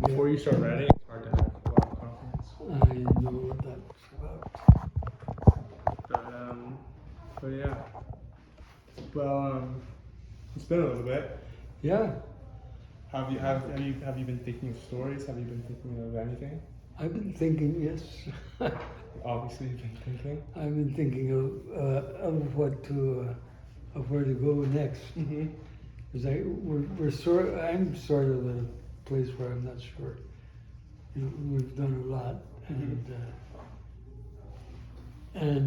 before you start writing, it's hard to have a lot of confidence. I know what that's about. But yeah. Well, it's been a little bit. Yeah, Have you been thinking of stories? Have you been thinking of anything? I've been thinking, yes. Obviously, you've been thinking. I've been thinking of what to, of where to go next. Mm-hmm. Because I'm sort of at a place where I'm not sure. You know, we've done a lot, and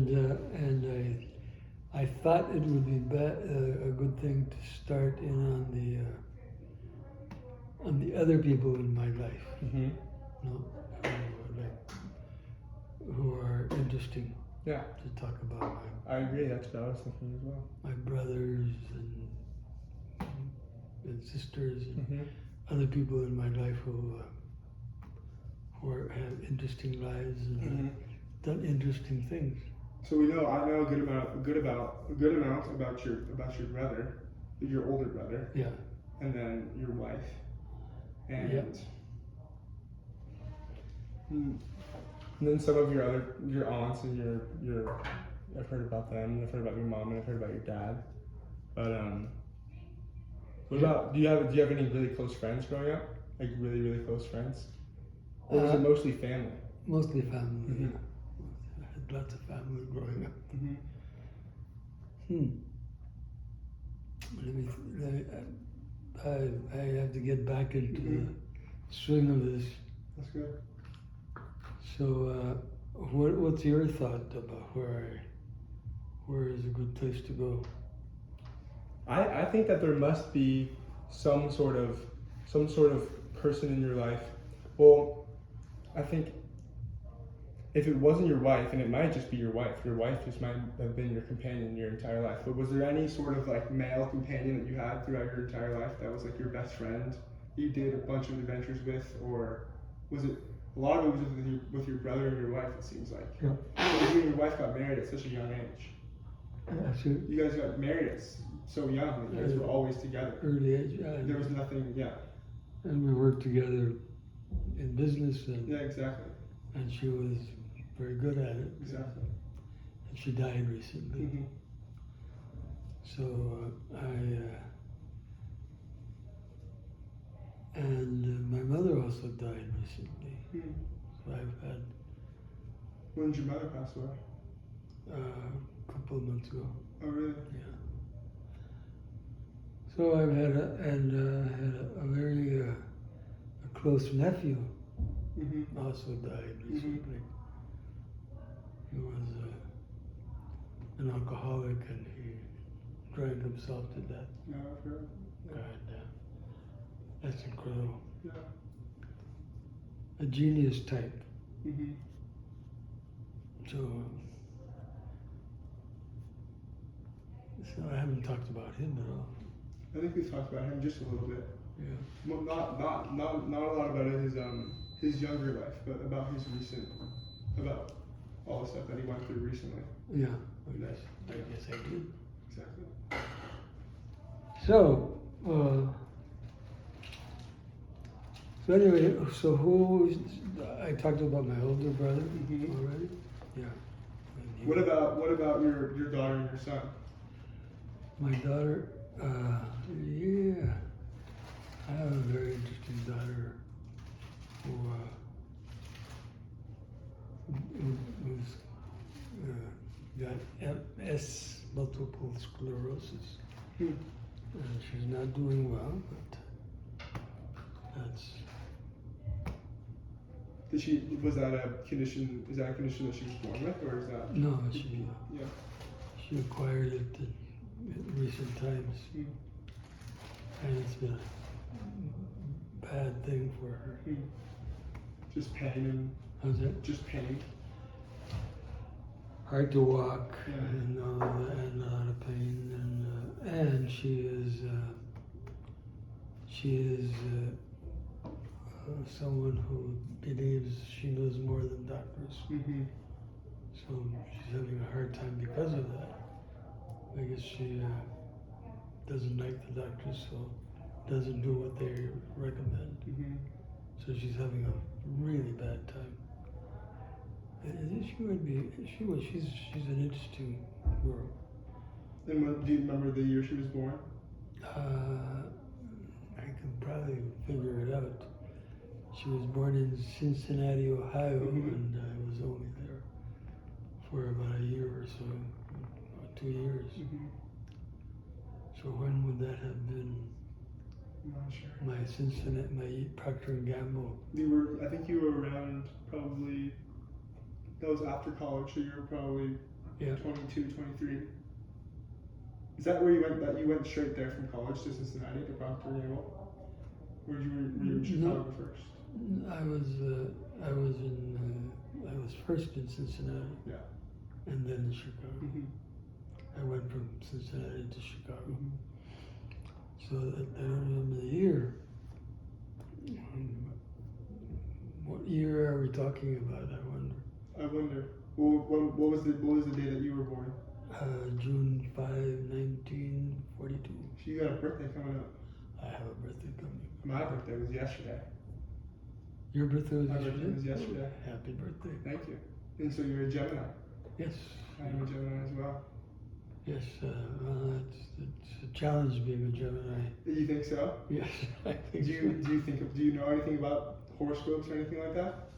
I thought it would be a good thing to start in on the other people in my life. Mm-hmm. You know, who are interesting. Yeah. To talk about I agree. That's what I was thinking as well. my brothers and sisters and other people in my life who have interesting lives and done interesting things. So I know a good amount about your brother, your older brother. Yeah. And then your wife. And and then some of your aunts and your I've heard about them. I've heard about your mom and I've heard about your dad. But what about do you have any really close friends growing up? Like really really close friends, or was it mostly family? Mostly family. Yeah. I had lots of family growing up. I have to get back into the swing of this. That's good. So, what's your thought about where is a good place to go? I think that there must be some sort of person in your life. Well, I think if it wasn't your wife, and it might just be your wife just might have been your companion your entire life. But was there any sort of like male companion that you had throughout your entire life that was like your best friend you did a bunch of adventures with, or was it a lot of it was with your brother and your wife? It seems like. Yeah. So you and your wife got married at such a young age. Yeah, sure. You guys got married at so young. You guys were always together. Early age. Yeah. There was nothing. Yeah. And we worked together in business. And, yeah, exactly. And she was very good at it. Exactly. And she died recently. So and my mother also died recently. So I've had. When did your mother pass away? A couple of months ago. Oh really? Yeah. So I've had a very a close nephew also died recently. He was an alcoholic and he drank himself to death. Yeah, I've heard. God, that's incredible. Yeah. A genius type. So I haven't talked about him at all. I think we've talked about him just a little bit. Yeah. Well, not a lot about his younger life, but about his recent, about all the stuff that he went through recently. Yeah, I guess I did. Exactly. So anyway, I talked about my older brother already. Yeah. What about your daughter and your son? My daughter, yeah, I have a very interesting daughter who's got MS, multiple sclerosis, and she's not doing well, but that's. Was that a condition? Is that a condition that she was born with, or is that? No, she acquired it in recent times, and it's been a bad thing for her. Just pain and. How's that? Just pain. Hard to walk and all that, and a lot of pain, and she is someone who believes she knows more than doctors. So she's having a hard time because of that. I guess she doesn't like the doctors, so doesn't do what they recommend. So she's having a really bad time. And she would be. She's an interesting girl. And do you remember the year she was born? I can probably figure it out. She was born in Cincinnati, Ohio, and I was only there for about a year or so, or 2 years. So when would that have been? I'm not sure. My Cincinnati, my Procter and Gamble. I think you were around probably, that was after college, so you were probably 22, 23. Is that where you went straight there from college to Cincinnati to Procter and Gamble? Or were you in Chicago first? I was first in Cincinnati. Yeah. And then in Chicago. I went from Cincinnati to Chicago. So I don't remember the year. What year are we talking about? I wonder. Well, what was the day that you were born? June 5, 1942. So you got a birthday coming up. I have a birthday coming up. My birthday was yesterday. Your birthday was My yesterday? birthday was yesterday. Happy birthday. Thank you. And so you're a Gemini. Yes. I'm a Gemini as well. Yes, well, it's a challenge being a Gemini. You think so? Yes, I think Do you know anything about horoscopes or anything like that?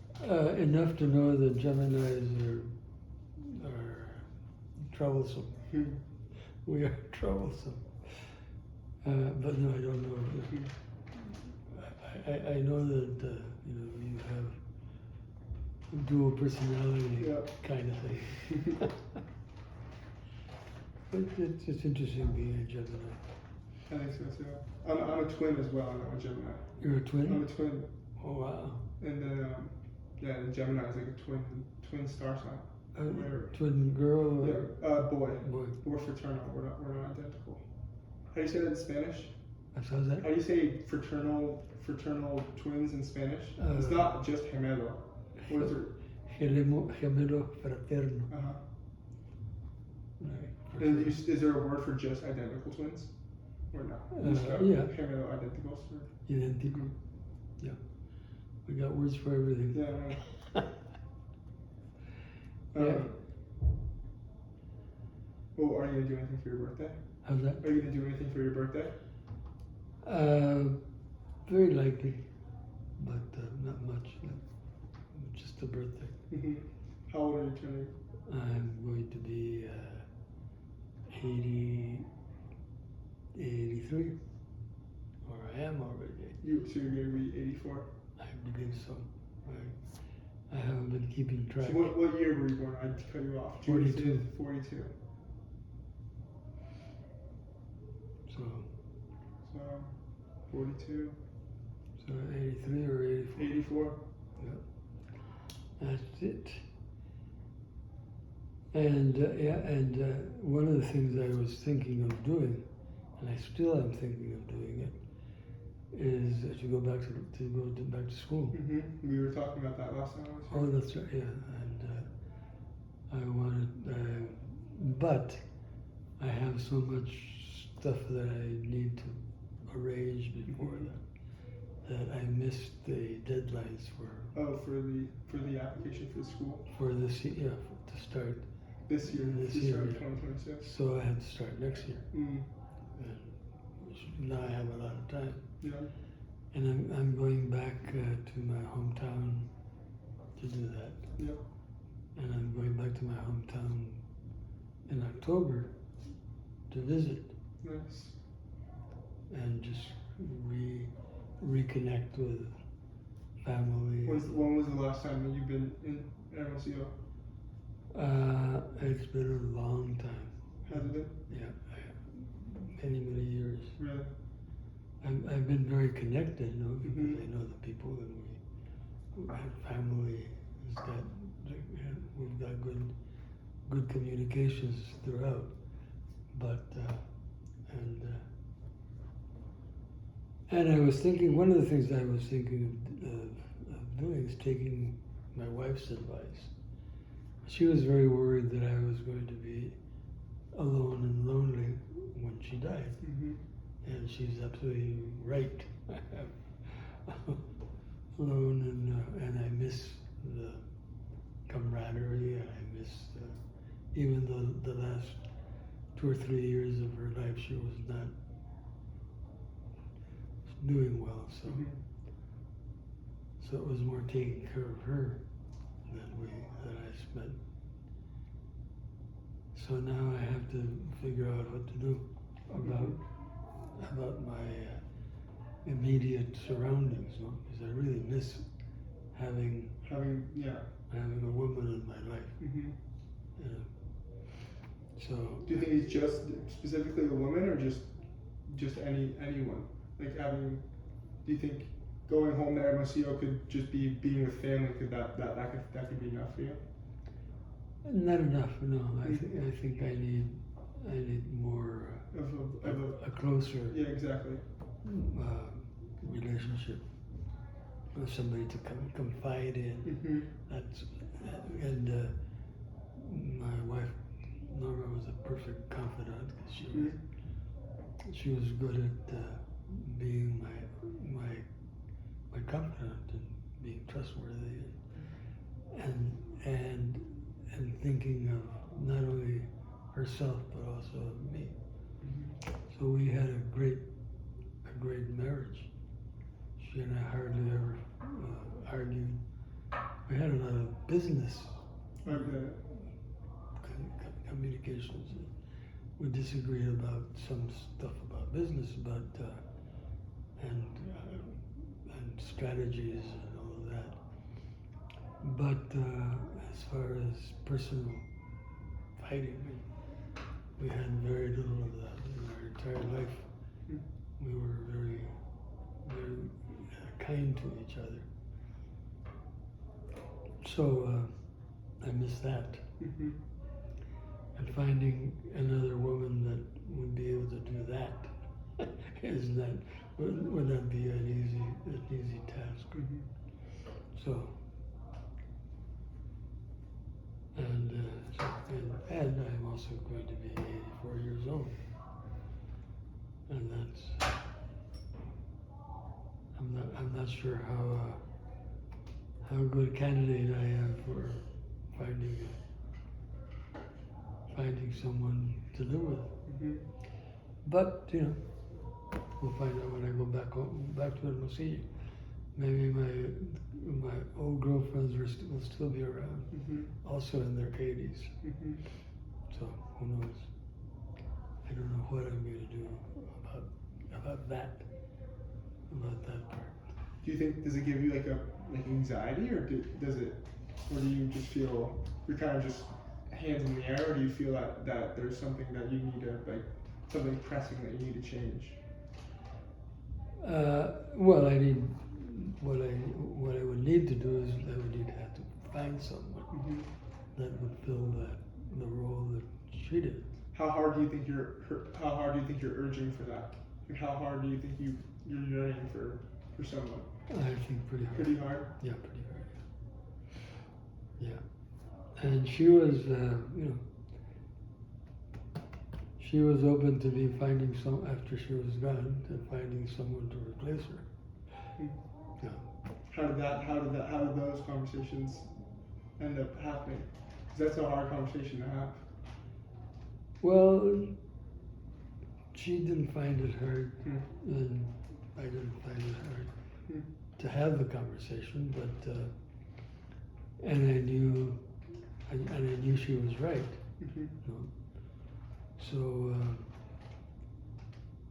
Enough to know that Geminis are troublesome. We are troublesome. But no, I don't know. I know that you have dual personality kind of thing. But it's interesting being a Gemini. I think so too. I'm a twin as well. I'm not a Gemini. You're a twin? I'm a twin. Oh wow. And then the Gemini is like a twin star sign. Twin girl? Or? Boy. Boy. We're fraternal. We're not identical. How do you say that in Spanish? How's that? How do you say fraternal twins in Spanish? It's not just gemelo. What is it? Gemelo fraterno. Right. And is there a word for just identical twins? Or no? Yeah. Gemelo identicals? Identical. Yeah. We got words for everything. Yeah. Yeah. Well, are you going to do anything for your birthday? How's that? Are you going to do anything for your birthday? Very likely, but not much. Just a birthday. How old are you turning? I'm going to be 83, or I am already. So you're going to be 84? I believe so. I haven't been keeping track. So what year were you born? I cut you off. 42. 42. So 42. So 83 or 84? 84. Yep. That's it. And one of the things I was thinking of doing, and I still am thinking of doing it, is to go back to school. We were talking about that last time. Oh, that's right. Yeah, and I wanted, but I have so much stuff that I need to arrange before that I missed the deadlines for. Oh, for the application for the school. For this year, to start. This year. This year, 2026. So I had to start next year. Mm. And now I have a lot of time. Yeah. And I'm going back to my hometown to do that. Yep. And I'm going back to my hometown in October to visit. Nice. And just reconnect with family. When was the last time that you've been in MSCO? It's been a long time. Has it been? Yeah, many years. Really? I've been very connected, because I know the people, and we have family. We've got good communications throughout. But and I was thinking, one of the things I was thinking of doing is taking my wife's advice. She was very worried that I was going to be alone and lonely when she died. And she's absolutely right. I alone, and I miss the camaraderie, and I miss even the last 2 or 3 years of her life, she was not doing well, so so it was more taking care of her that I spent. So now I have to figure out what to do about my immediate surroundings, because I really miss having a woman in my life. So Do you think it's just specifically a woman, or just anyone? Like having, do you think going home to Hermosillo could just be being with family? Could that could be enough for you? not enough, no. I think I need more a closer Yeah, exactly. relationship with somebody to confide in. And my wife Norma was a perfect confidant, because she was good at being my confidant and being trustworthy and thinking of not only herself but also of me. So we had a great marriage. She and I hardly ever argued. We had a lot of business communications. We disagreed about some stuff about business, and strategies and all of that. But as far as personal fighting, we had very little of that in our entire life. We were very, very kind to each other. So I miss that. And finding another woman that would be able to do that would not be an easy task. So and I'm also going to be 84 years old, and that's I'm not sure how good a candidate I am for finding someone to live with. But we'll find out when I go back to Hermosillo. Maybe my old girlfriends will still be around, also in their 80s. So who knows? I don't know what I'm going to do about that part. Do you think, does it give you like anxiety, or do you just feel you're kind of just hands in the air, or do you feel that there's something that you need to, like, something pressing that you need to change? Well, I need what I would need to do is I would need to have to find someone that would fill the role that she did. How hard do you think you're urging for that? Like, how hard do you think you're yearning for someone? I think pretty hard. Pretty hard? Yeah, pretty hard. Yeah. And she was, she was open to me finding after she was gone, to finding someone to replace her. Yeah. How did those conversations end up happening? Because that's a hard conversation to have. Well, she didn't find it hard, and I didn't find it hard to have the conversation, but and I knew she was right. So,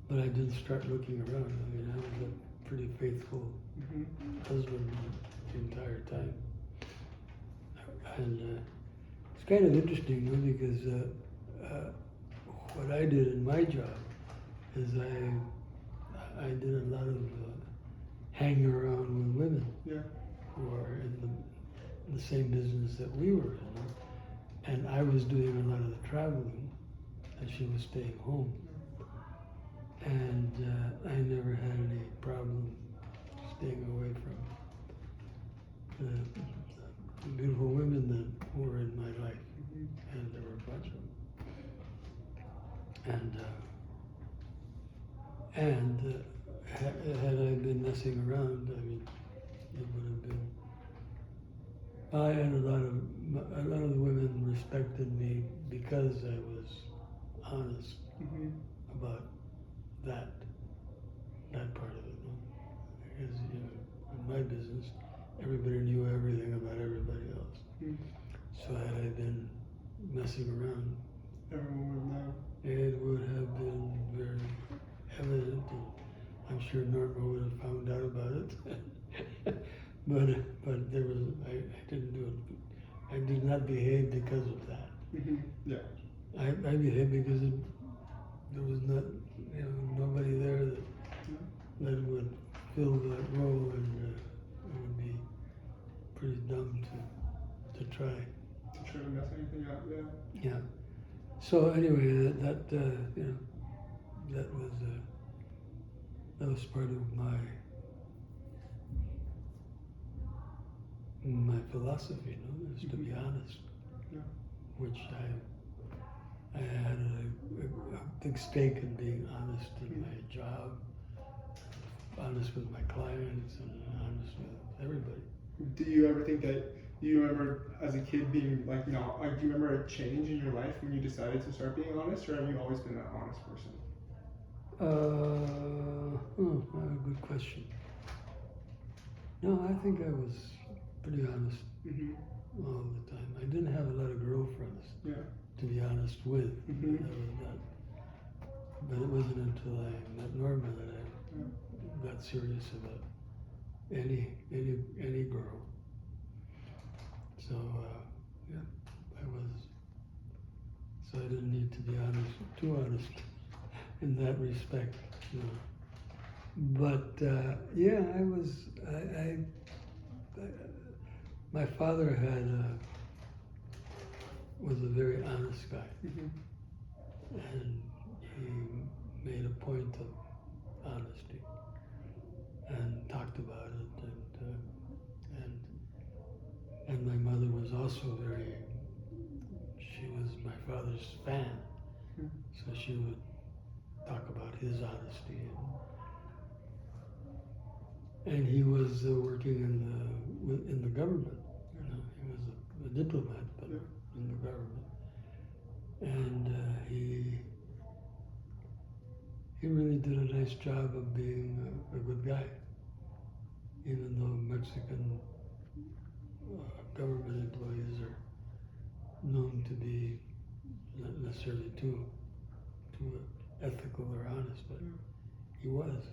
but I didn't start looking around. I mean, I was a pretty faithful husband the entire time, and it's kind of interesting, because what I did in my job is I did a lot of hanging around with women who are in the same business that we were in, and I was doing a lot of the traveling, and she was staying home, and I never had any problem staying away from the beautiful women that were in my life, and there were a bunch of them. And had I been messing around, I mean, it would I and a lot of the women respected me because I was honest about that part of it. Because in my business, everybody knew everything about everybody else. So had I been messing around, everyone would know. it would have been very evident, and I'm sure Norma would have found out about it. but there was I didn't do it. I did not behave because of that. Yeah. I behaved because there was not nobody there that would fill that role, and it would be pretty dumb to try. To try to mess anything up, yeah. Yeah. So anyway, that was part of my philosophy, is to be honest. Yeah. Which I had a big stake in being honest in my job, honest with my clients, and honest with everybody. Do you ever think that you remember as a kid being like do you remember a change in your life when you decided to start being honest, or have you always been that honest person? Good question. No, I think I was pretty honest all the time. I didn't have a lot of girlfriends, to be honest with. But it wasn't until I met Norma that I got serious about any girl. So I didn't need to be too honest in that respect. But I was. My father was a very honest guy, and he made a point of honesty and talked about it, and my mother was also she was my father's fan, so she would talk about his honesty, and he was working in the government. He was a diplomat, but in the government, and he really did a nice job of being a good guy, even though Mexican government employees are known to be not necessarily too ethical or honest, but he was,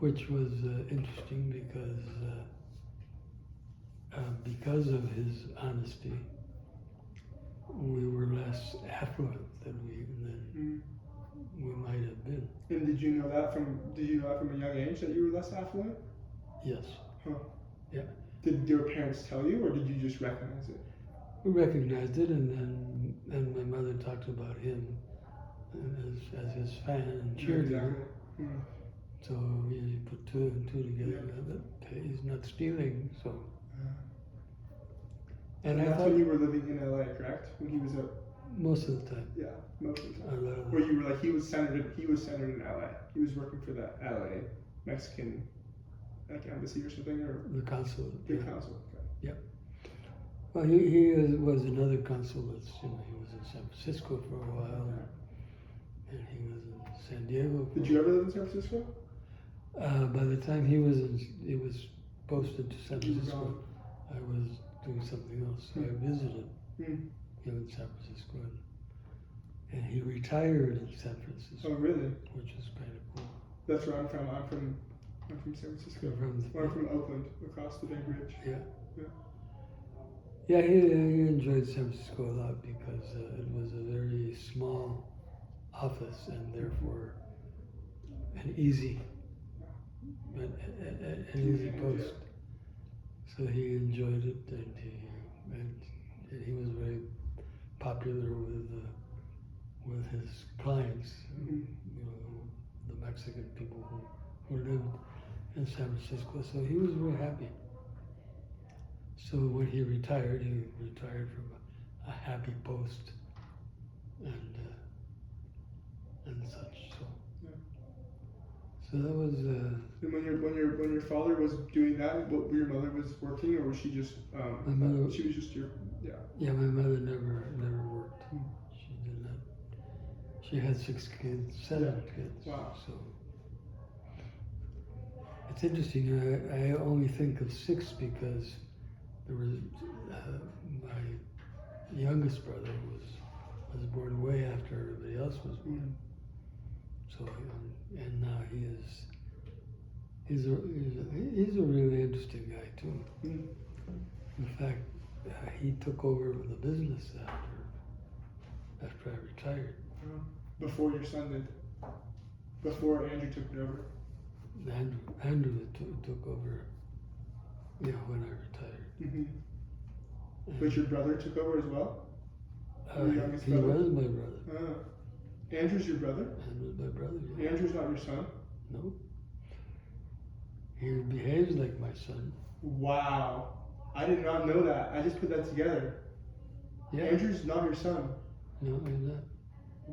which was interesting because of his honesty, we were less affluent than we might have been. And did you know that from a young age that you were less affluent? Yes. Huh. Yeah. Did your parents tell you, or did you just recognize it? We recognized it, and my mother talked about him as his fan and cheerleader. Exactly. So we put two and two together. But he's not stealing, so. And that's when you were living in LA, correct? When he was most of the time. Yeah, most of the time. Where you were like he was centered in LA. He was working for the LA Mexican embassy or something, or the consulate. The consulate. Okay. Yep. Well, he was another consulate. He was in San Francisco for a while, and he was in San Diego. Did you ever live in San Francisco? By the time he was posted to San Francisco, I was doing something else. So I visited him in San Francisco, and he retired in San Francisco. Oh, really? Which is kind of cool. That's where I'm from. I'm from San Francisco. I'm from Oakland, across the Big Ridge. Yeah, he enjoyed San Francisco a lot because it was a very small office and therefore an easy post. So he enjoyed it, and he was very popular with his clients, the Mexican people who lived in San Francisco. So he was very happy. So when he retired from a happy post and such. So that was. And when your father was doing that, what your mother was working, or was she just My mother. she was just your Yeah, my mother never worked. Hmm. She did not. She had 6 kids, 7 kids. Wow. So it's interesting. I only think of 6 because there was my youngest brother was born way after everybody else was born. So and now he's a really interesting guy too. In fact, he took over the business after I retired. Before your son did. Before Andrew took it over. Andrew took over. Yeah, when I retired. But your brother took over as well. Your youngest he brother? was my brother. Andrew's your brother. Andrew's my brother. Yeah. Andrew's not your son. No. He behaves like my son. Wow, I did not know that. I just put that together. Yeah. Andrew's not your son. No, he's not.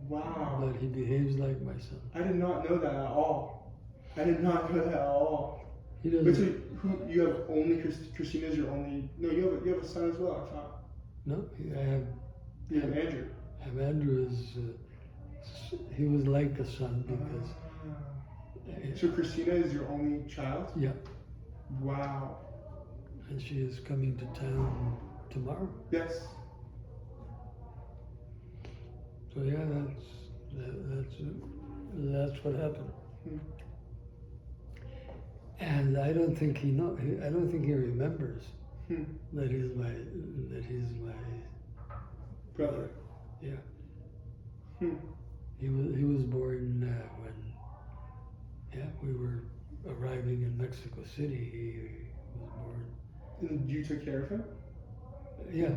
Wow. But he behaves like my son. I did not know that at all. I did not know that at all. He But doesn't. so you have only Christina's your only? No, you have a son as well. I thought. No, I have. You have Andrew. Andrew is. He was like a son because. So Christina is your only child? Yeah. Wow. And she is coming to town tomorrow. Yes. So yeah, that's what happened. And I don't think he remembers that he's my Brother. Yeah. He was born when we were arriving in Mexico City. He was born. And you took care of him? Yeah,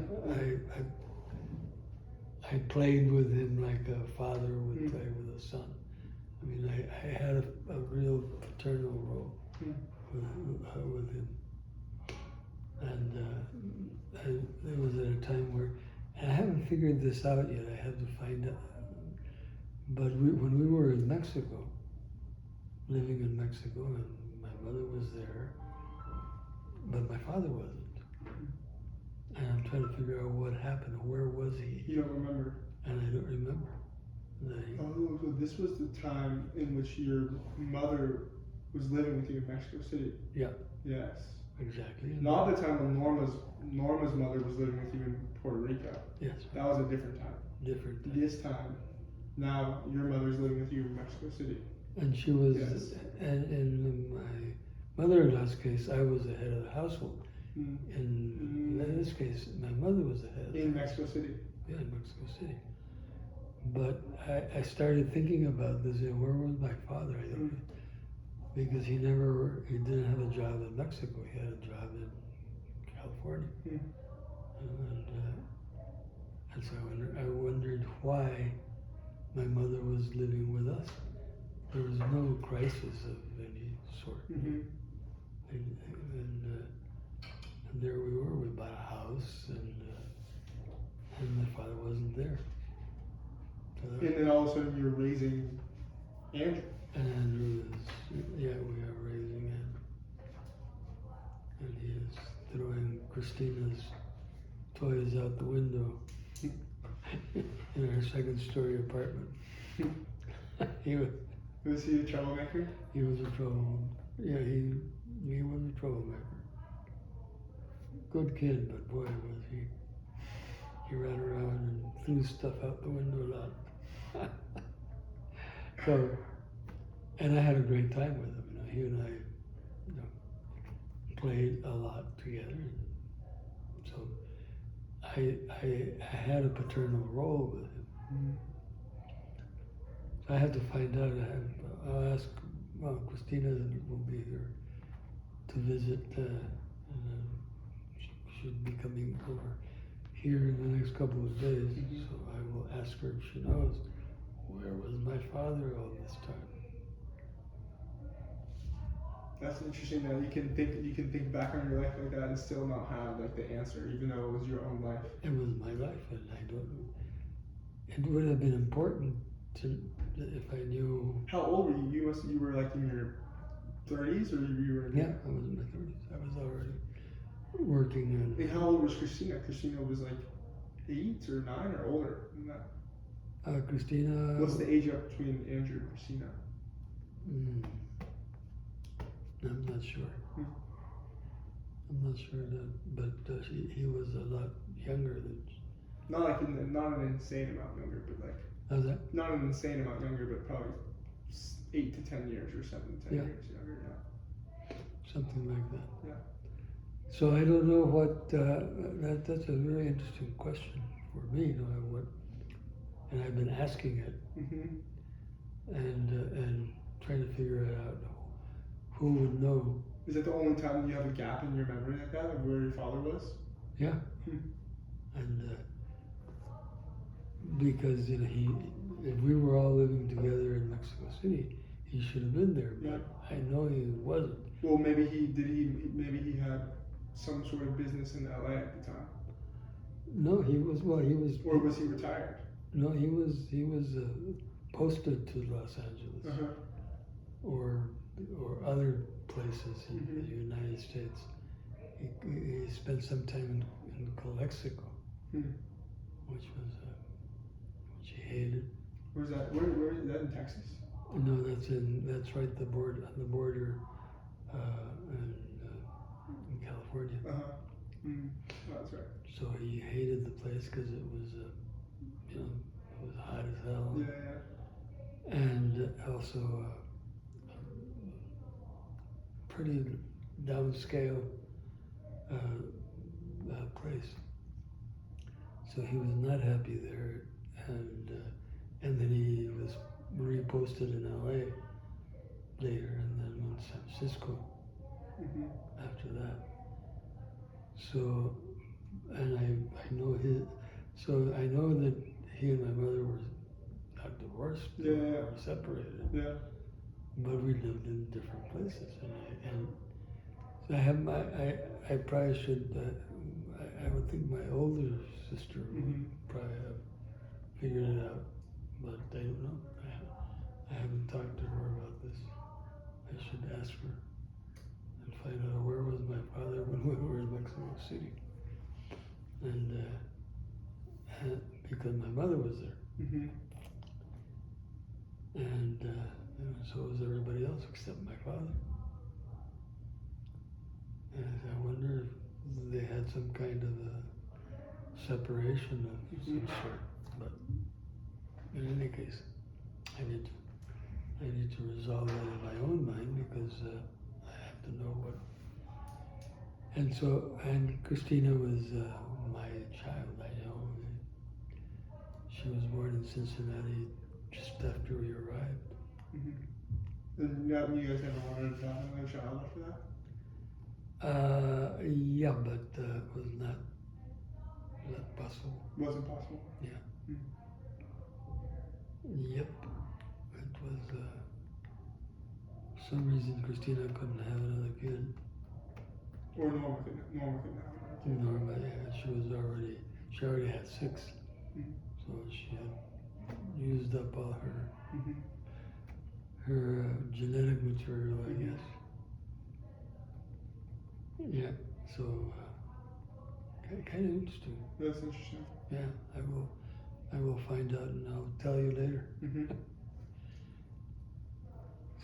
I played with him like a father would play with a son. I mean, I had a real paternal role with him. And it was at a time where, and I haven't figured this out yet, I have to find out. But when we were in Mexico, living in Mexico, and my mother was there, but my father wasn't. And I'm trying to figure out what happened. Where was he? You don't remember? And I don't remember. Oh, so this was the time in which your mother was living with you in Mexico City? Yeah. Yes. Exactly. Not the time when Norma's mother was living with you in Puerto Rico. Yes. That was a different time. Different time. This time, now your mother's living with you in Mexico City. And she was, Yes. and in my mother-in-law's case, I was the head of the household. In this case, my mother was the head. In Mexico City. Yeah, in Mexico City. But I started thinking about this. Where was my father? I don't know. Because he didn't have a job in Mexico. He had a job in California. And so I wondered why my mother was living with us. There was no crisis of any sort. And there we were. We bought a house, and my father wasn't there. So And then all of a sudden you're raising Andrew. and Andrew we are raising Andrew. And he is throwing Christina's toys out the window in her second-story apartment. Was he a troublemaker? He was a troublemaker. Yeah, he was a troublemaker. Good kid, but boy, was he. He ran around and threw stuff out the window a lot. So, and I had a great time with him. He and I, played a lot together. So, I had a paternal role with him. So I have to find out. I'll ask. Well, Christina will be here to visit. She should be coming over here in the next couple of days. So I will ask her if she knows where was my father all this time. That's interesting that you can think back on your life like that and still not have like the answer, even though it was your own life. It was my life, and I don't know. It would have been important if I knew. How old were you? You were like in your 30s, or you were? Yeah, I was in my 30s. I was already working on. And how old was Christina? Christina was like 8 or 9 or older than that. Christina. What's the age up between Andrew and Christina? I'm not sure. Hmm. I'm not sure that, but he was a lot younger than. Not like not an insane amount younger, but like. How's that? Not an insane amount younger, but probably 8 to 10 years or 7 to 10 Yeah. years younger. Yeah. Something like that. Yeah. So I don't know what. That's a very interesting question for me. To know what, and I've been asking it Mm-hmm. and trying to figure it out. Who would know? Is that the only time you have a gap in your memory like that of where your father was? Yeah. Hmm. And because if we were all living together in Mexico City, he should have been there. But I know he wasn't. Well, maybe he had some sort of business in LA at the time. No, he was. Well, he was. Or was he retired? No, he was. He was posted to Los Angeles or other places in the United States. He spent some time in Calexico, which he hated. Where's that? Where is that, in Texas? No, that's right on the border in California. Oh, that's right. So he hated the place because it was it was hot as hell. Yeah. And also pretty downscale place. So he was not happy there, and then he was reposted in LA later, and then in San Francisco after that. So, and I know I know that he and my mother were not divorced, or separated. Yeah. But we lived in different places, and so I probably should. I would think my older sister would probably have figured it out, but I don't know. I haven't talked to her about this. I should ask her and find out where was my father when we were in Mexico City, and because my mother was there, and so was everybody else except my father. And I wonder if they had some kind of a separation of some sort. But in any case, I need to resolve that in my own mind because I have to know what. And Christina was my child. I know she was born in Cincinnati just after we arrived. And you guys never wanted to have a child after that? Yeah, but it was not possible. Wasn't possible? Yeah. Yep. It was, for some reason Christina couldn't have another kid. Or Norma couldn't have another kid. Norma, yeah, she already had 6. So she had used up all her genetic material, I guess. Yeah, so kind of interesting. That's interesting. Yeah, I will find out and I'll tell you later.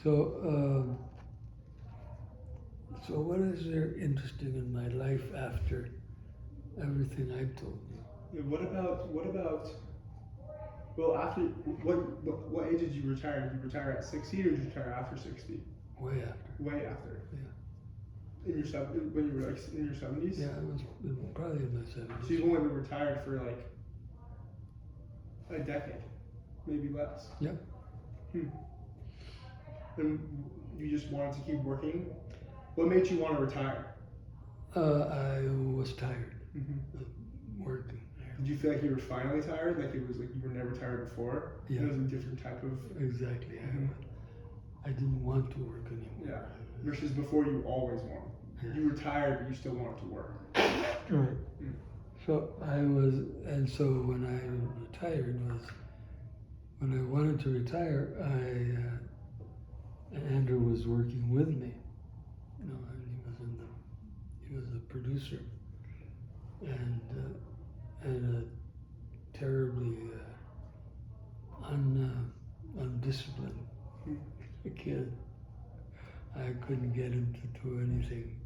So what is there interesting in my life after everything I've told you? Yeah, what about? Well, after what age did you retire? Did you retire at 60 or did you retire after 60? Way after. Way after. Yeah. When you were like in your 70s? Yeah, I was probably in my 70s. So you've only been retired for like a decade, maybe less. Yep. And you just wanted to keep working? What made you want to retire? I was tired of working. Did you feel like you were finally tired? Like it was like you were never tired before? Yeah. It was a different type of... Exactly. I didn't want to work anymore. Yeah. Versus before you always wanted. Yeah. You were tired, but you still wanted to work. Right. So I was, and so when I retired was when I wanted to retire, Andrew was working with me. You know, and he was a producer, and a terribly undisciplined kid. I couldn't get him to do anything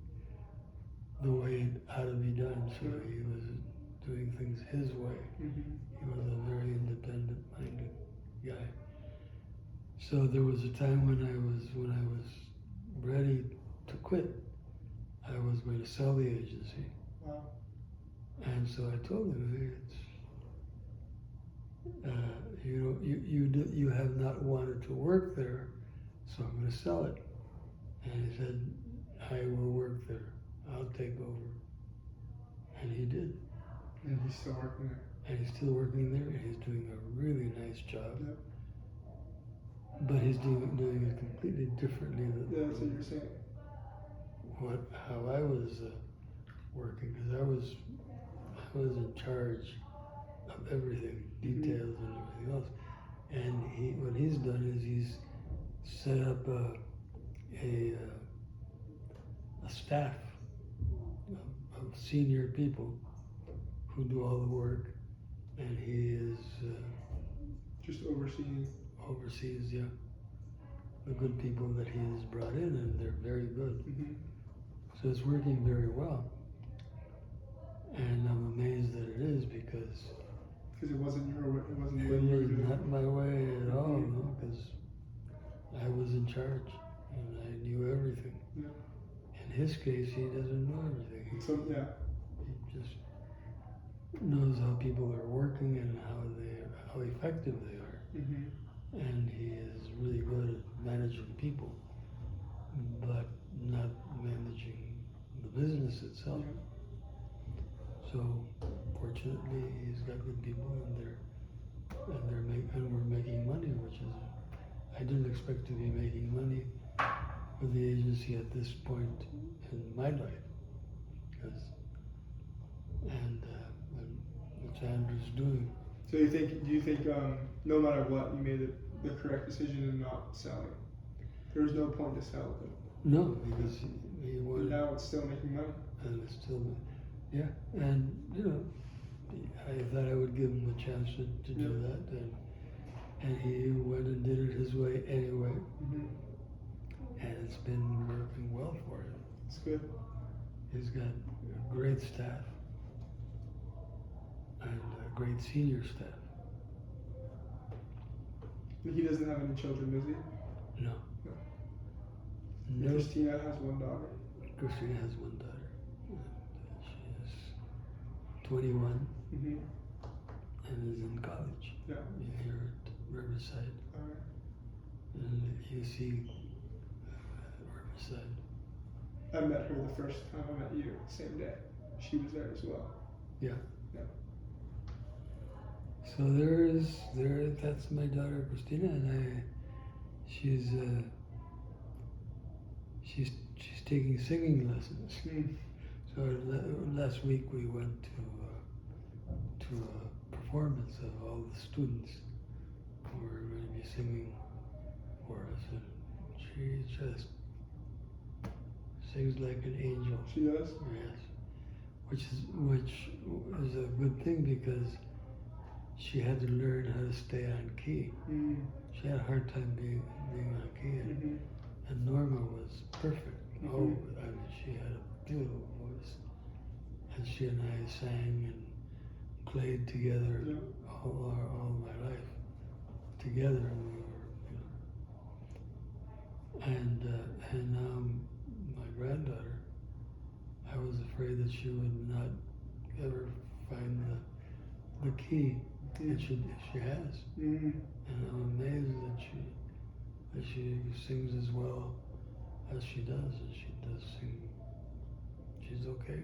the way it ought to be done, so he was doing things his way. He was a very independent-minded guy. So there was a time when I was ready to quit. I was going to sell the agency. Wow. And so I told him, hey, you have not wanted to work there, so I'm going to sell it. And he said, I will work there. I'll take over. And he did. And he's still working there. And he's still working there, and he's doing a really nice job. Yep. But he's doing it completely differently than That's what you're saying. how I was working, because I was in charge of everything, details and everything else. And what he's done is he's set up a staff of senior people who do all the work, and he is Just oversees, the good people that he has brought in, and they're very good. So it's working very well, and I'm amazed that it is because it wasn't your way. It wasn't the way it you were was doing not my way at all, no, because I was in charge and I knew everything. Yeah. In his case, he doesn't know everything. He just knows how people are working and how effective they are. And he is really good at managing people, but not managing the business itself. So fortunately, he's got good people, and we're making money, which is, I didn't expect to be making money with the agency at this point in my life, and what Andrew's doing. So do you think no matter what, you made the correct decision in not selling? There was no point to sell it. No, because he wanted. But now it's still making money. And it's still, yeah, and you know, I thought I would give him a chance to do that, and he went and did it his way anyway, and it's been working well for him. It's good. He's got a great staff and a great senior staff. He doesn't have any children, does he? No. No. Christina has one daughter. Christina has one daughter. She is 21 and is in college. Yeah. Here at Riverside. All right. And UC Riverside. I met her the first time I met you, same day. She was there as well. Yeah. Yeah. So that's my daughter Christina, and she's taking singing lessons. So last week we went to a performance of all the students who were going to be singing for us, and she just sings like an angel. She does? Yes. Which is a good thing, because she had to learn how to stay on key. She had a hard time being on key, and Norma was perfect. Oh, I mean, she had a beautiful voice, and she and I sang and played together all my life together, and we were, and my granddaughter, I was afraid that she would not ever find the key that she has, and I'm amazed that she sings as well as she does, and she does sing. She's okay,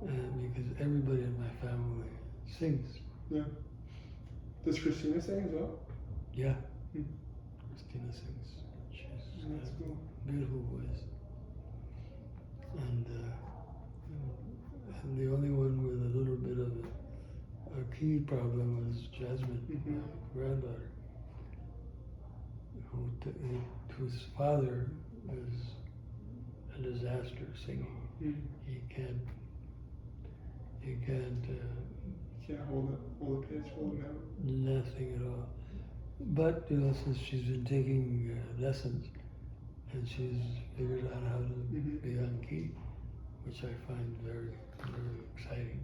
and because everybody in my family sings. Yeah. Does Christina sing as well? Yeah. Christina sings. She's got a beautiful voice, and the only one with a little bit of a key key problem was Jasmine, Mhm. my granddaughter, whose father is a disaster singing. Mm. He can't Can't hold a pitch, hold a note. nothing at all. But since she's been taking lessons, and she's figured out how to Mhm. be on key, which I find very, very exciting.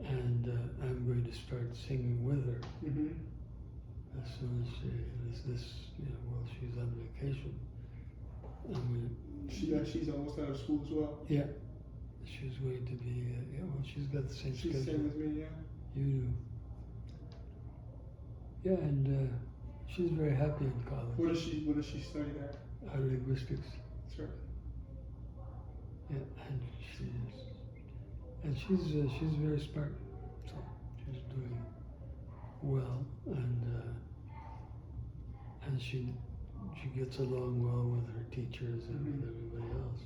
And I'm going to start singing with her Mhm. as soon as while she's on vacation. She's almost out of school as well. Yeah, she's going to be. She's got the same She's the schedule same as me, yeah. you do. Yeah, and she's very happy in college. What does she study there? Linguistics. That's right. Yeah, and she's very smart. So she's doing well, and she gets along well with her teachers and Mhm. with everybody else.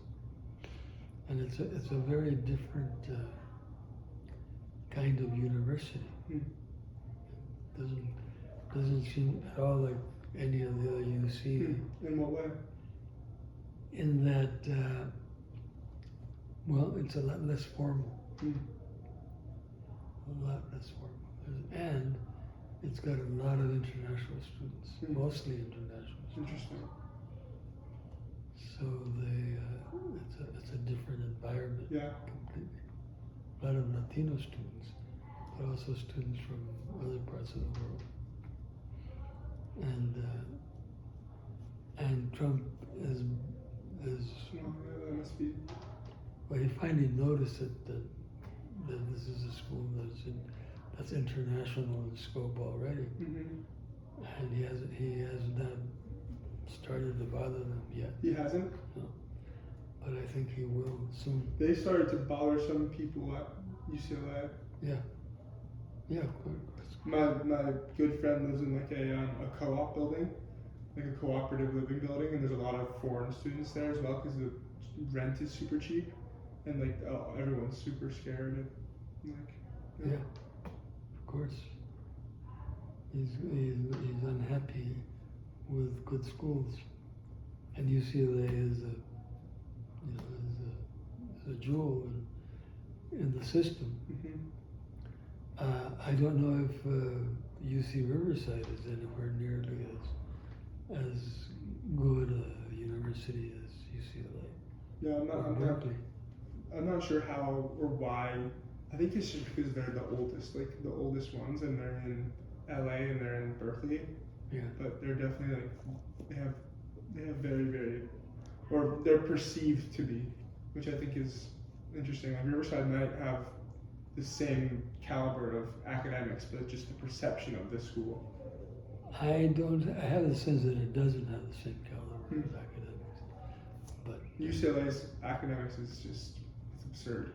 And it's a very different kind of university. Mm. Doesn't seem at all like any of the other UC. In what way? In that, well, it's a lot less formal. Mm. A lot less formal. And it's got a lot of international students, mostly international students. Interesting. So it's a different environment. Yeah. Completely. A lot of Latino students, but also students from other parts of the world. And Trump is Well, yeah, that must be. well, he finally noticed that this is a school that's international in scope already, Mhm. and he has not started to bother them yet. He hasn't. No, but I think he will soon. They started to bother some people at UCLA. Yeah, of course. My good friend lives in like a co-op building, like a cooperative living building, and there's a lot of foreign students there as well because the rent is super cheap, and like everyone's super scared of like. Yeah, of course. He's unhappy with good schools, and UCLA is a jewel in the system. Mhm. I don't know if UC Riverside is anywhere nearly as good a university as UCLA. Yeah, Berkeley. I'm not sure how or why. I think it's just because they're the oldest ones, and they're in LA and they're in Berkeley. Yeah. But they're definitely like they have very, very, or they're perceived to be, which I think is interesting. Like Riverside might have the same caliber of academics, but just the perception of the school. I have the sense that it doesn't have the same caliber of academics. But UCLA's academics is just, it's absurd.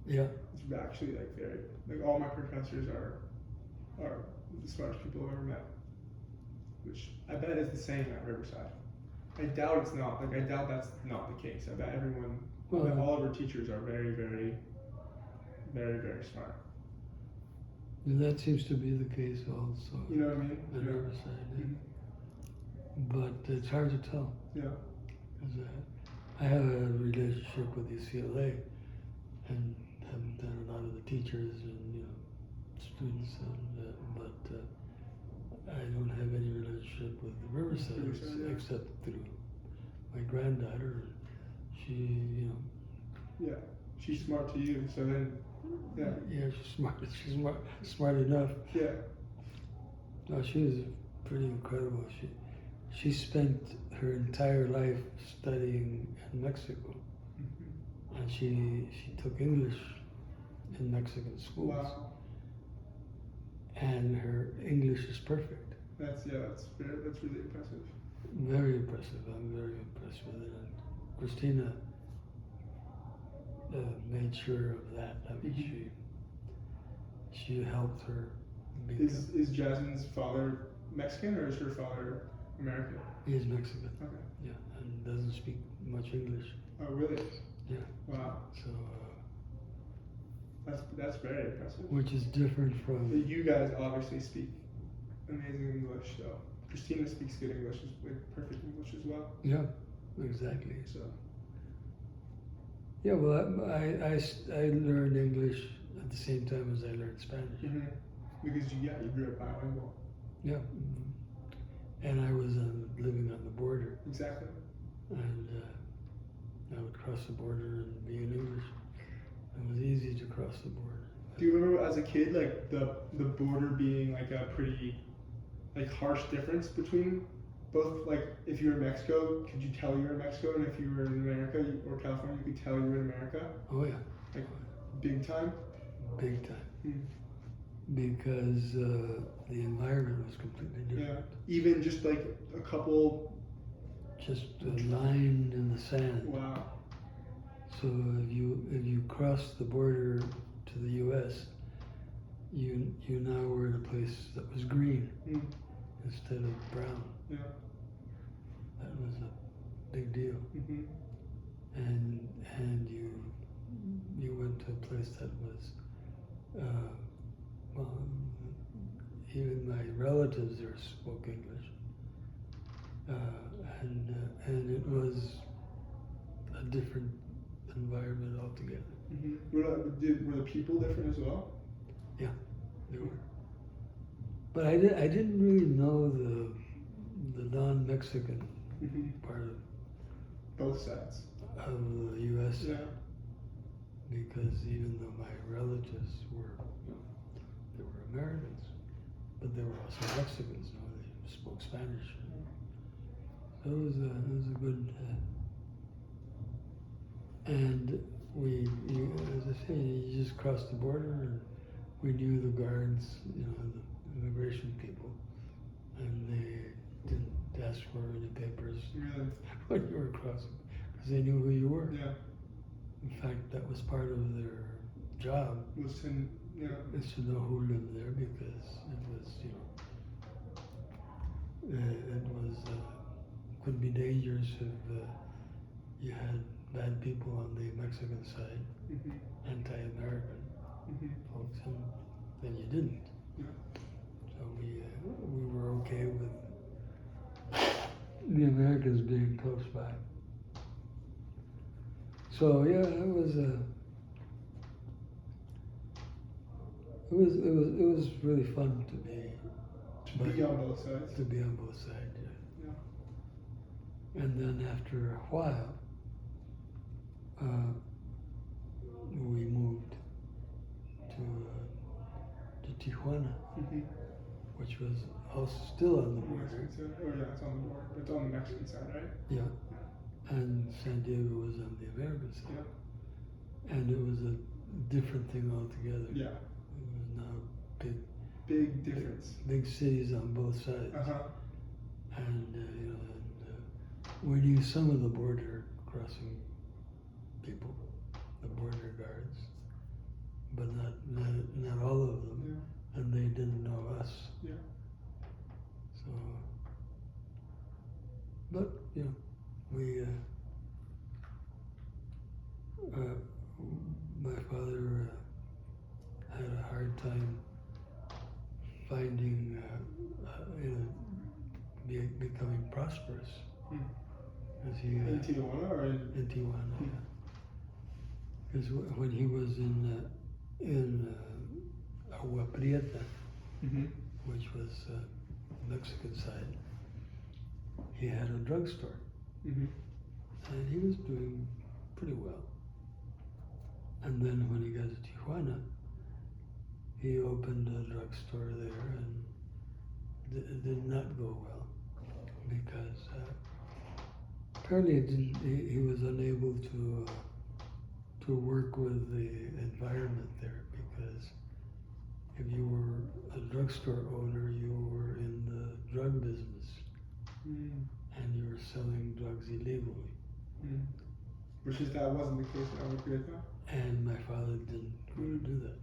yeah. It's actually like very, like all my professors are the smartest people I've ever met. Which I bet is the same at Riverside. I doubt it's not. Like I doubt that's not the case. I bet I bet all of our teachers are very, very, very, very smart. And that seems to be the case also You know what I mean? at Yeah. Riverside. Yeah. Mhm. But it's hard to tell. Yeah. Because I have a relationship with UCLA and have done a lot of the teachers and students, but I don't have any relationship with the Riverside except through my granddaughter. She, Yeah. She's smart to you, so then, yeah. yeah, she's smart. She's smart enough. Yeah. No, she was pretty incredible. She spent her entire life studying in Mexico, Mhm. and she took English in Mexican schools, Wow. and her English is perfect. That's really impressive. Very impressive. I'm very impressed with it. And Christina made sure of that. I mean, she helped her. Is Jasmine's father Mexican or is her father American? He is Mexican. Okay. Yeah, and doesn't speak much English. Oh, really? Yeah. Wow. So That's very impressive. which is different from. But you guys obviously speak amazing English, though. Christina speaks good English, like perfect English as well. Yeah, exactly. So Yeah, well, I learned English at the same time as I learned Spanish. because you grew up bilingual. Yeah, and I was living on the border, Exactly. and I would cross the border and be in English. It was easy to cross the border. Do you remember as a kid, like the border being like a pretty like harsh difference between both? Like if you were in Mexico, could you tell you were in Mexico, and if you were in America or California, you could tell you were in America. Oh yeah, Like big time. big time. Because the environment was completely Yeah. different. Even just like a couple. Just a line in the sand. Wow. So if you cross the border to the U.S., you now were in a place that was green instead of brown. Yeah. That was a big deal. And you went to a place that was well, even my relatives there spoke English, and it was a different environment altogether. Were the people different as well? Yeah, they were. But I didn't really know the non-Mexican part of Both sides. the U.S. Yeah. Because even though my relatives were, they were Americans, but they were also Mexicans. You know, they spoke Spanish. So it was a good. And as I say, you just crossed the border, and we knew the guards, you know, the immigration people, and they didn't ask for any papers Really? when you were crossing, because they knew who you were. Yeah. In fact, that was part of their job. Was to Is to know who lived there, because it was, you know, it was could be dangerous if you had bad people on the Mexican side, anti-American folks, and then you didn't. Yeah. So we were okay with the Americans being close by. So yeah, it was really fun to be on both sides. To be on both sides, yeah. And then after a while, we moved to Tijuana, which was also still on the border. Oh yeah, it's on the border. It's on the Mexican side, right? Yeah. And San Diego was on the American side. Yeah. And it was a different thing altogether. Yeah. It was now Big difference. Big cities on both sides. And you know, we knew some of the border crossing people, the border guards, but not all of them. Yeah. And they didn't know us. Yeah. So, but you know, we my father had a hard time finding, you know, becoming prosperous. As he, in Tijuana or in Tijuana, yeah. Because when he was in Agua Prieta, which was Mexican side, he had a drugstore, and he was doing pretty well. And then when he got to Tijuana, he opened a drugstore there, and it did not go well, because apparently he was unable to work with the environment there, because if you were a drugstore owner, you were in the drug business, and you were selling drugs illegally. Which is that wasn't the case in Agua Prieta. And my father didn't want to do that,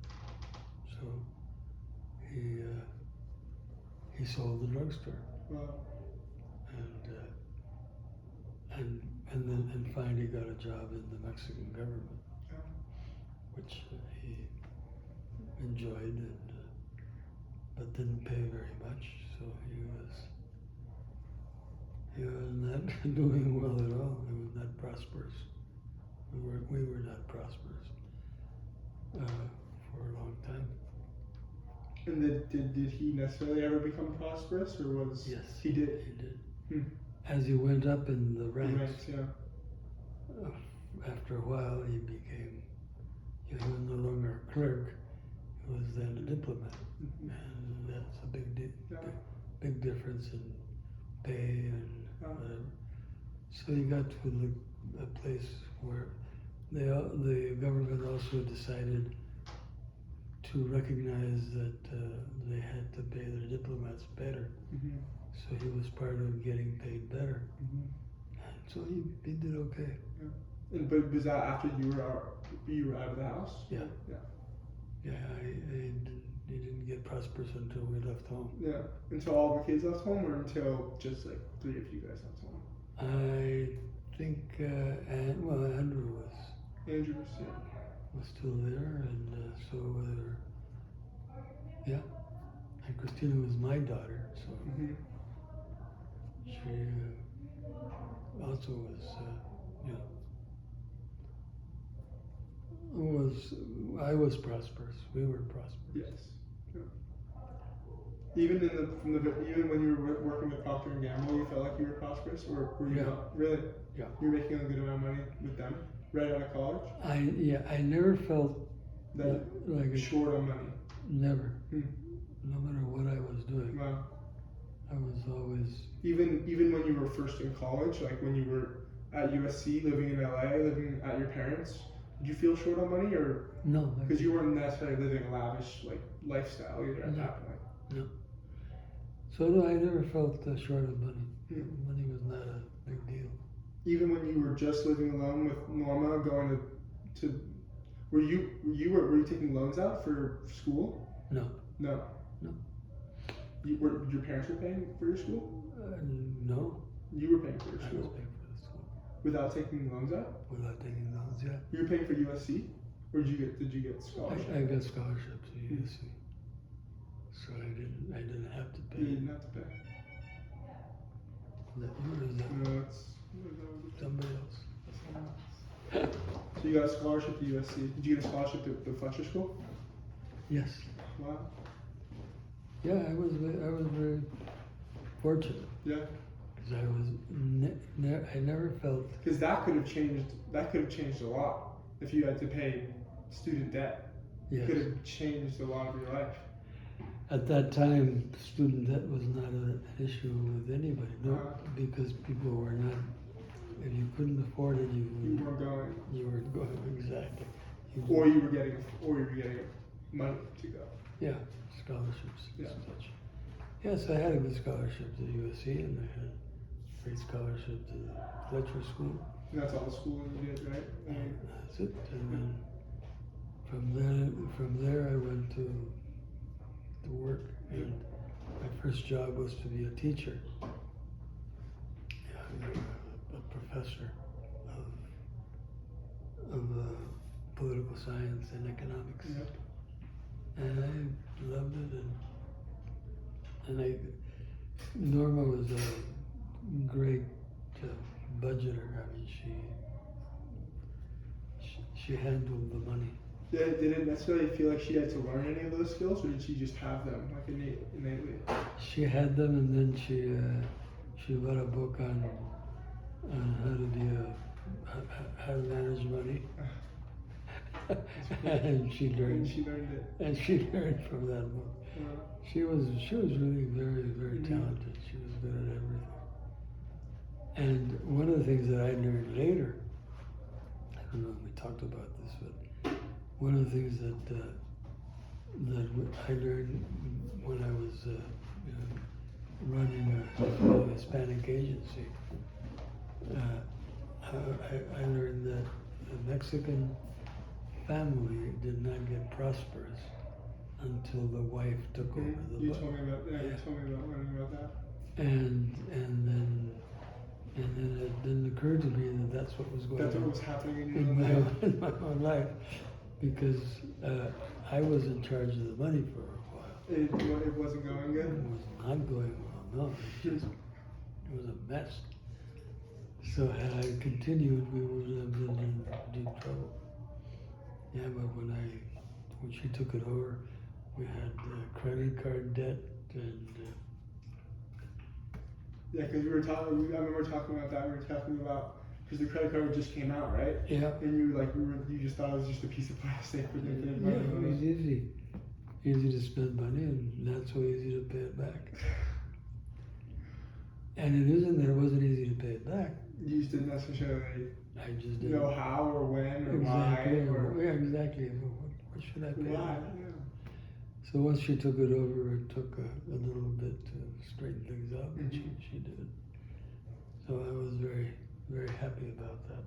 so he sold the drugstore. Wow. And then finally got a job in the Mexican government, which enjoyed, but didn't pay very much. So he was not doing well at all. He was not prosperous. We were not prosperous for a long time. And did he necessarily ever become prosperous, or was Yes, he did? He did. Hmm. As he went up in the ranks, Yeah. after a while he was no longer a clerk. He was then a diplomat, and that's a big difference in pay and whatever. So he got to a place where the government also decided to recognize that they had to pay their diplomats better. Mm-hmm. So he was part of getting paid better. Mm-hmm. And so he did okay. Yeah. But was that after you were out of the house? Yeah. Yeah. Yeah, he didn't get prosperous until we left home. Yeah. Until all the kids left home, or until just like 3 of you guys left home? I think, Andrew Andrew was still there, and so and Christina was my daughter, so Mm-hmm. she also I was prosperous. We were prosperous. Yes. Yeah. Even even when you were working with Procter and Gamble, you felt like you were prosperous, or were you not? Really? Yeah. You were making a good amount of money with them right out of college. I never felt That like short on money. Never. Hmm. No matter what I was doing, Wow. I was always. Even when you were first in college, like when you were at USC, living in LA, living at your parents, did you feel short on money, or No. because you weren't necessarily living a lavish lifestyle either at that point? No. So no, I never felt short of money. Hmm. Money was not a big deal. Even when you were just living alone with Norma, going to were you taking loans out for school? No. No. No. Your parents were paying for your school? No. You were paying for your I school was paying for the school without taking loans out? without taking loans. Yeah. You were paying for USC, or did you get scholarship? I got scholarships at USC, so I didn't have to pay. You didn't have to pay. No, it's Somebody else. So you got a scholarship to USC. Did you get a scholarship to Fletcher School? Yes. Wow. Yeah, I was very fortunate Yeah. because I was I never felt. Because that could have changed a lot if you had to pay student debt. Yes. It could have changed a lot of your life. At that time, student debt was not an issue with anybody. No, because people were not. If you couldn't afford it, You weren't going. You were going exactly. Or you were getting money to go. Yeah, scholarships and Yeah. such. Yes, I had a good scholarship to USC, and I had a great scholarship to the Fletcher School. And that's all the schooling you did, right? And that's it. And then from there, I went to work, and my first job was to be a teacher, a professor of political science and economics. Yeah. And I loved it, and Norma was a great budgeter. I mean, she handled the money. Did it necessarily feel like she had to learn any of those skills, or did she just have them innately? She had them, and then she read a book on how to manage money. And she learned it. And she learned from that book. She was really very, very talented. She was good at everything. And one of the things that I learned later, I don't know if we talked about this, but one of the things that I learned when I was running a Hispanic agency, I learned that the Mexican family did not get prosperous until the wife took over the You told me about learning about that. And then it didn't occur to me that that's what was going on. That's what was happening in my own life. because I was in charge of the money for a while. It wasn't going It good. was not going well. No, it was a mess. So had I continued, we would have been in deep trouble. Yeah, but when she took it over, we had credit card debt and Yeah, because we were talking. I remember talking about that. We were talking about because the credit card just came out, right? yeah, And you just thought it was just a piece of plastic with infinite yeah, money it on was easy to spend money and not so easy to pay it back. And it wasn't easy to pay it back. You just didn't necessarily I just didn't know how or when or exactly. why or Yeah, exactly. What should I pay? why. Back? Yeah. So once she took it over, it took a little bit to straighten things out, and Mhm. she did. So I was very, very happy about that.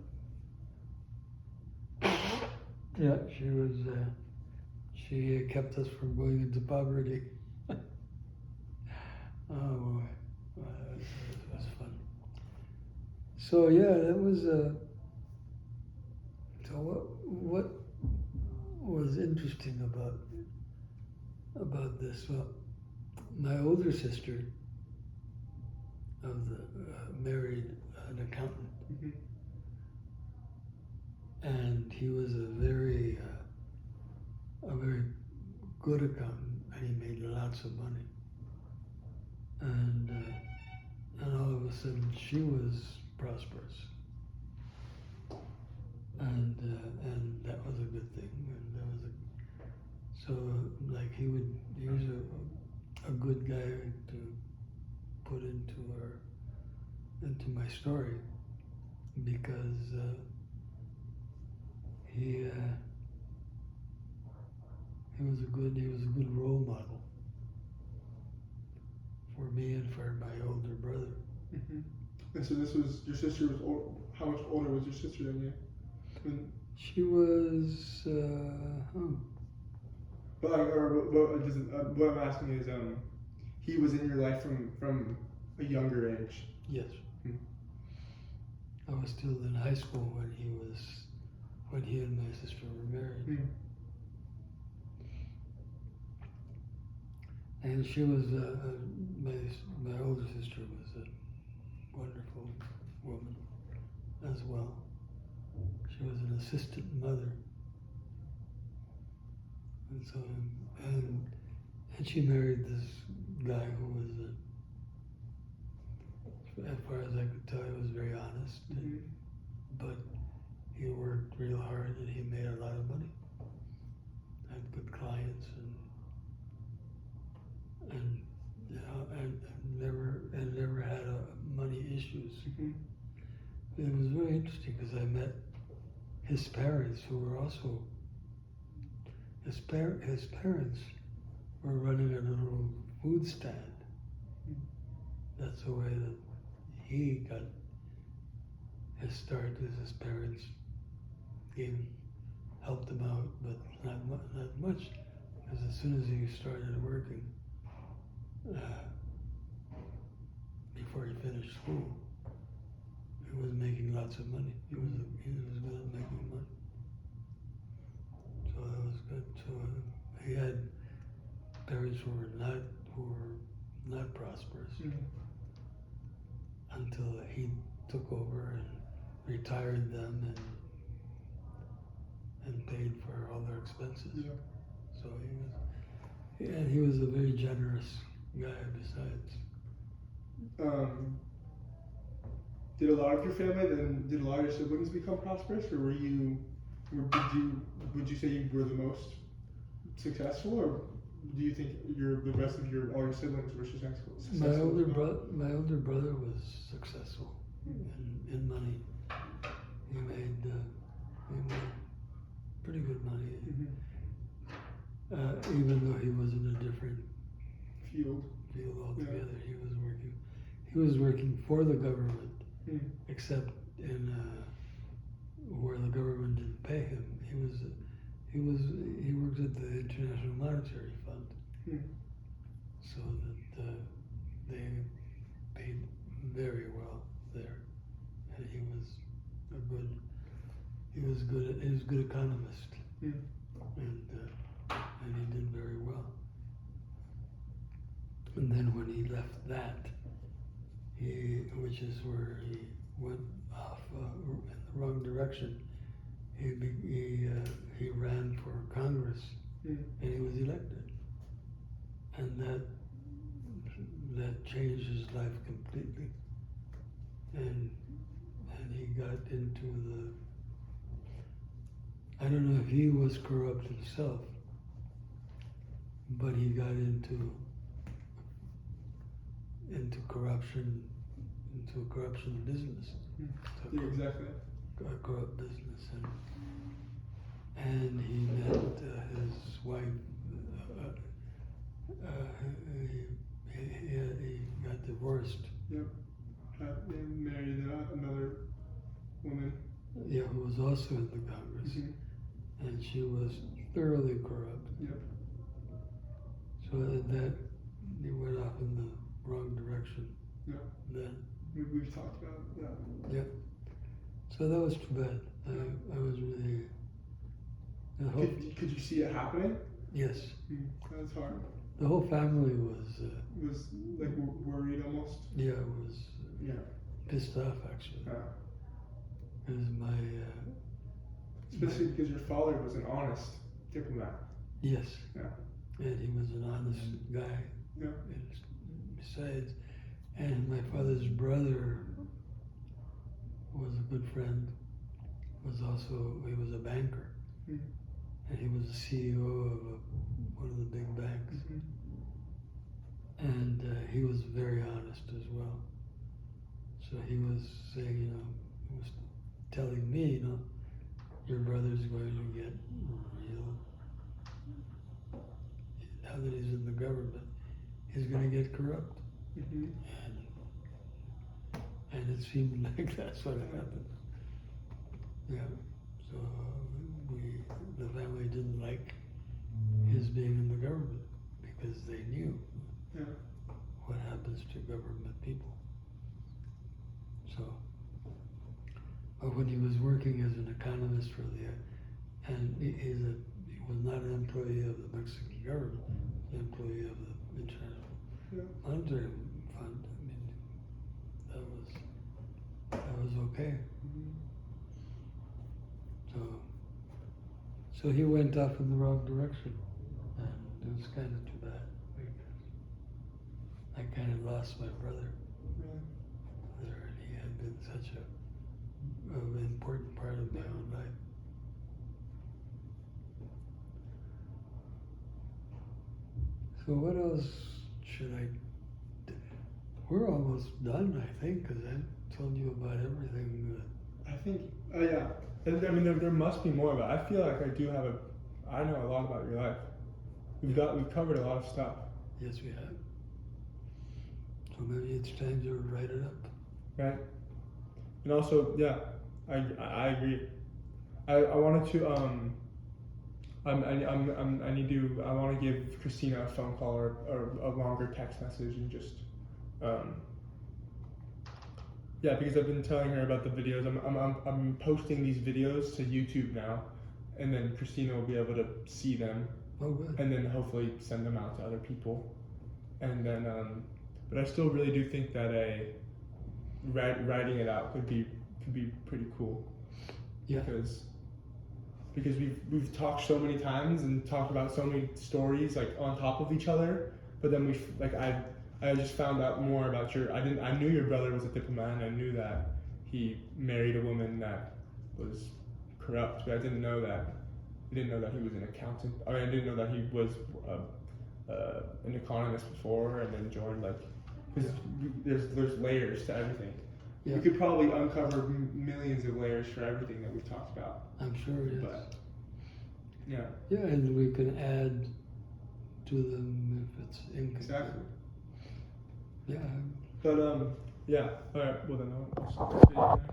Yeah, she was. She kept us from going into poverty. Oh boy, that was fun. So yeah, that was. So what was interesting about this? Well, my older sister married an accountant, Mhm. and he was a very good accountant, and he made lots of money. And all of a sudden, she was prosperous, and that was a good thing. And that was so like he was a good guy to put into my story because he was a good role model for me and for my older brother. Mhm. And so this was your sister was old. How much older was your sister than you? When, She was but like, or what I'm asking is, he was in your life from a younger age. yes. Hmm. I was still in high school when he and my sister were married. Hmm. And she was my older sister was a wonderful woman as well. She was an assistant mother, and so and she married this guy who was, as far as I could tell, he was very honest, Mhm. but he worked real hard and he made a lot of money. Had good clients and you know, and never had money issues. Mhm. It was very interesting because I met his parents, who were also his parents were running a little food stand. That's the way that he got his start. As his parents helped him out, but not much, because as soon as he started working, before he finished school, he was making lots of money. He was good at making money. So that was good. So he had parents who were not prosperous until he took over and retired them and paid for all their expenses. Yeah. So he was a very generous guy. Besides, did a lot of your family and did a lot of your siblings become prosperous, or would you say you were the most successful, or do you think the rest of all your siblings were successful? my older brother was successful in money. He made pretty good money, even though he was in a different field altogether. Yeah. He was working for the government, except in where the government didn't pay him. He worked at the International Monetary Fund, so that they paid very well there, and he was a good economist. and he did very well. And then when he left that, which is where he went off in the wrong direction, he ran for Congress, and he was elected, and that changed his life completely. And he got into I don't know if he was corrupt himself, but he got into corruption, into a corruption business. Yeah, exactly. A corrupt business, and he met his wife. He got divorced. Yep. They married another woman. Yeah, who was also in the Congress, and she was thoroughly corrupt. Yep. So that he went off in the wrong direction. Yeah. Then. We've talked about that. Yep. So that was too bad. I was really. Could you see it happening? Yes. That was hard. The whole family was like worried almost. Yeah, was pissed off actually. Yeah. Because especially because your father was an honest diplomat. Yes. Yeah. And he was an honest guy. Yeah. And besides, and my father's brother was a good friend. He was a banker, and he was the CEO of one of the big banks. And he was very honest as well. So he was saying, he was telling me, your brother's going to get real. Now that he's in the government, he's going to get corrupt. And it seemed like that's what happened. Yeah. So the family didn't like his being in the government because they knew what happens to government people. So, but when he was working as an economist for and he was not an employee of the Mexican government, an employee of the International Monetary Fund. I mean, that was okay. So he went off in the wrong direction, and it was kind of too bad because I kind of lost my brother there, and he had been such an important part of my own life. So what else should I do? We're almost done, I think, because I told you about everything. I think, yeah. I mean, there must be more, but I feel like I know a lot about your life. We've covered a lot of stuff. Yes, we have. So maybe it's time to write it up. Right. And also, yeah, I agree. I wanted to I want to give Christina a phone call or a longer text message and just because I've been telling her about the videos. I'm posting these videos to YouTube now, and then Christina will be able to see them. Oh, good. And then hopefully send them out to other people. And then, but I still really do think that writing it out could be pretty cool. Yeah. Because we've talked so many times and talked about so many stories like on top of each other, but then I just found out more about I knew your brother was a diplomat, and I knew that he married a woman that was corrupt, but I didn't know that he was an accountant. I didn't know that he was an economist before, and then joined because there's layers to everything. Yeah. We could probably uncover millions of layers for everything that we've talked about. I'm sure, yes. But, yeah. Yeah, and we can add to them if it's incomplete. Exactly. Yeah. But yeah. All right. Well then, I'll stop this video now.